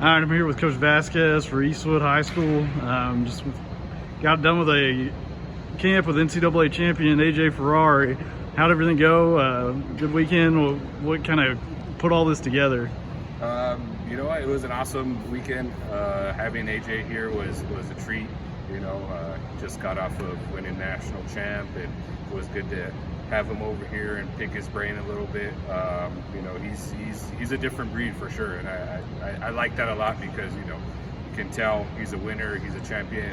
All right, I'm here with Coach Vasquez for Eastwood High School. Just got done with a camp with NCAA champion AJ Ferrari. How'd everything go? Good weekend. What kind of put all this together? You know what? It was an awesome weekend. Having AJ here was a treat. Just got off of winning national champ, and it was good to have him over here and pick his brain a little bit. He's a different breed for sure, and I like that a lot because you can tell he's a winner, he's a champion,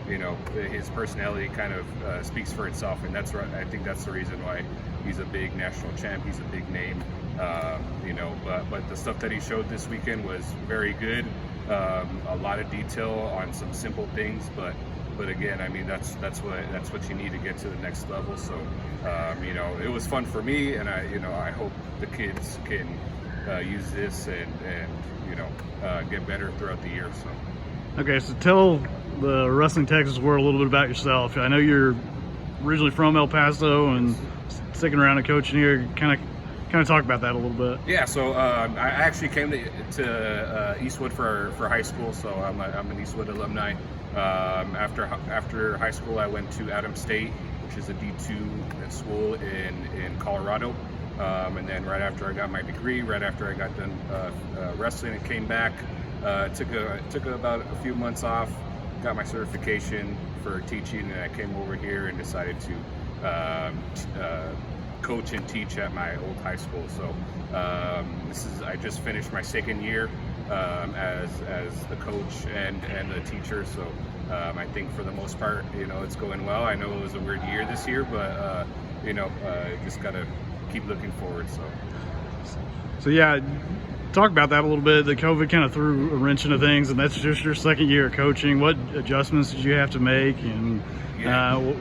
and his personality kind of speaks for itself, and that's right. I think that's the reason why he's a big national champ. He's a big name, but the stuff that he showed this weekend was very good. A lot of detail on some simple things, but again, I mean that's what you need to get to the next level. So it was fun for me, and I hope the kids can use this and get better throughout the year. So. Okay, so tell the Wrestling Texas world a little bit about yourself. I know you're originally from El Paso and sticking around and coaching here. Kind of talk about that a little bit. Yeah, so I actually came to Eastwood for high school, so I'm an Eastwood alumni. After high school, I went to Adams State, which is a D2 school in Colorado. And then right after I got my degree, right after I got done wrestling and came back, took about a few months off, got my certification for teaching, and I came over here and decided to coach and teach at my old high school. So I just finished my second year as the coach and the teacher. So I think for the most part, it's going well. I know it was a weird year this year, but just gotta keep looking forward. So yeah, talk about that a little bit. The COVID kind of threw a wrench into things, and that's just your second year of coaching. What adjustments did you have to make, and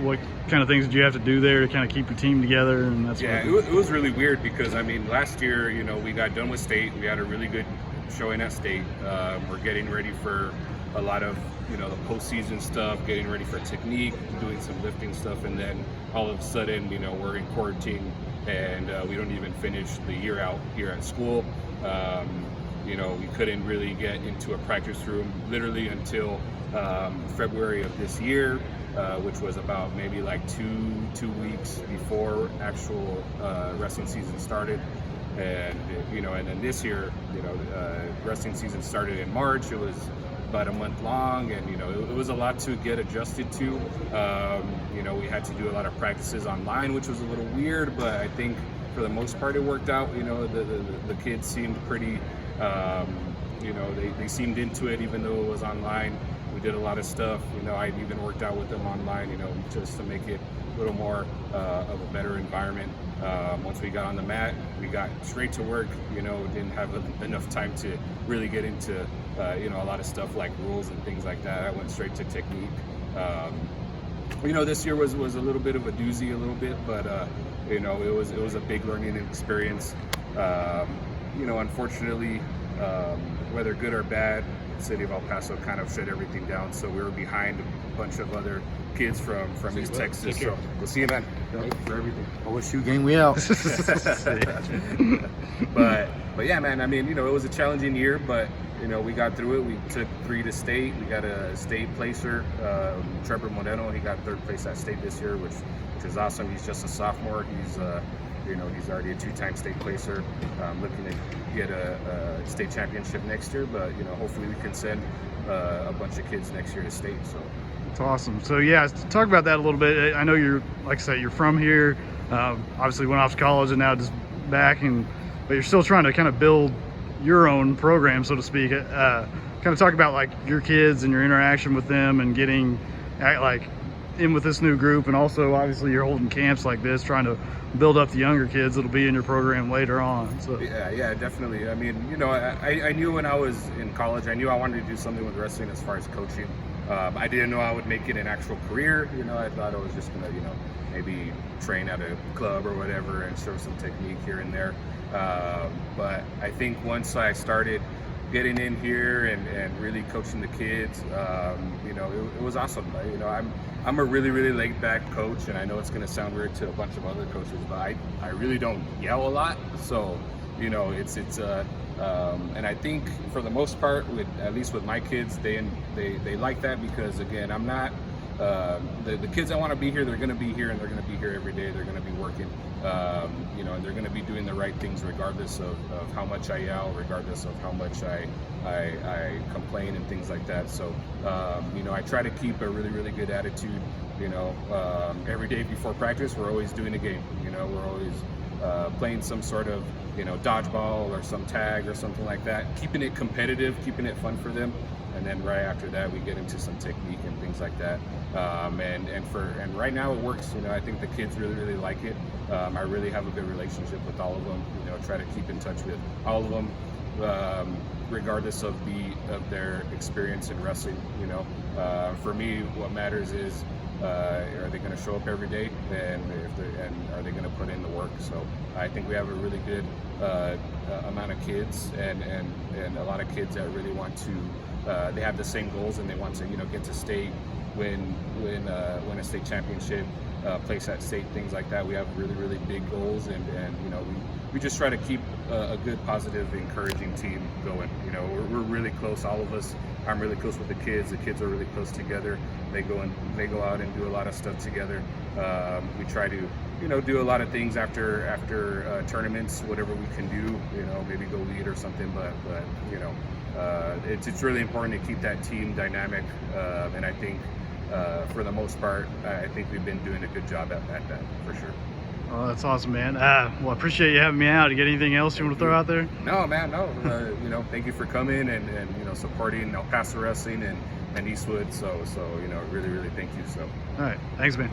what kind of things did you have to do there to kind of keep your team together? And that's it was really weird because last year, we got done with state. We had a really good showing at state. We're getting ready for a lot of the postseason stuff, getting ready for technique, doing some lifting stuff, and then all of a sudden, we're in quarantine and we don't even finish the year out here at school. We couldn't really get into a practice room literally until February of this year, which was about maybe like two weeks before actual wrestling season started. And and then this year, wrestling season started in March. It was about a month long, and it was a lot to get adjusted to. We had to do a lot of practices online, which was a little weird, but I think for the most part it worked out. The kids seemed pretty they seemed into it, even though it was online. We did a lot of stuff. I even worked out with them online, just to make it a little more of a better environment. Once we got on the mat, we got straight to work. Didn't have enough time to really get into a lot of stuff like rules and things like that. I went straight to technique. This year was a little bit of a doozy, but it was a big learning experience. Unfortunately, whether good or bad, the city of El Paso kind of shut everything down, so we were behind a bunch of other kids from East Texas. So we'll see you, man. Thanks for everything. OSU game, we out. but yeah, man. It was a challenging year, but we got through it. We took 3 to state. We got a state placer, Trevor Moreno. He got 3rd place at state this year, which is awesome. He's just a sophomore. He's he's already a 2-time state placer. Looking to get a state championship next year, but hopefully we can send a bunch of kids next year to state. So. It's awesome. So yeah, talk about that a little bit. I know you're, like I said, you're from here. Obviously went off to college and now just back, but you're still trying to kind of build your own program, so to speak. Kind of talk about like your kids and your interaction with them and getting in with this new group, and also obviously you're holding camps like this, trying to build up the younger kids that'll be in your program later on. So yeah, definitely. I knew when I was in college, I knew I wanted to do something with wrestling as far as coaching. I didn't know I would make it an actual career. I thought I was just gonna, maybe train at a club or whatever and show some technique here and there. But I think once I started getting in here and really coaching the kids, it was awesome. I'm a really, really laid back coach, and I know it's gonna sound weird to a bunch of other coaches, but I really don't yell a lot. So, it's And I think for the most part, at least with my kids, they like that because again, I'm not the kids that want to be here. They're going to be here, and they're going to be here every day. They're going to be working, and they're going to be doing the right things regardless of how much I yell, regardless of how much I complain and things like that. So I try to keep a really good attitude. Every day before practice, we're always doing a game. We're always playing some sort of dodgeball or some tag or something like that, keeping it competitive, keeping it fun for them. And then right after that, we get into some technique and things like that. And right now it works. I think the kids really like it. I really have a good relationship with all of them. Try to keep in touch with all of them, regardless of their experience in wrestling. For me, what matters is are they going to show up every day, and are they going to put in the work? So I think we have a really good amount of kids, and a lot of kids that really want to. They have the same goals, and they want to get to state, win a state championship, place at state, things like that. We have really big goals, and we just try to keep a good, positive, encouraging team going. We're really close, all of us. I'm really close with the kids. The kids are really close together. They go out and do a lot of stuff together. We try to do a lot of things after tournaments, whatever we can do. Maybe go lead or something. But it's really important to keep that team dynamic. And I think for the most part, I think we've been doing a good job at that for sure. Oh, that's awesome, man. Well, I appreciate you having me out. You got anything else you want to throw out there? No, man, no. Thank you for coming and supporting El Paso Wrestling and Eastwood. So really thank you. So. All right. Thanks, man.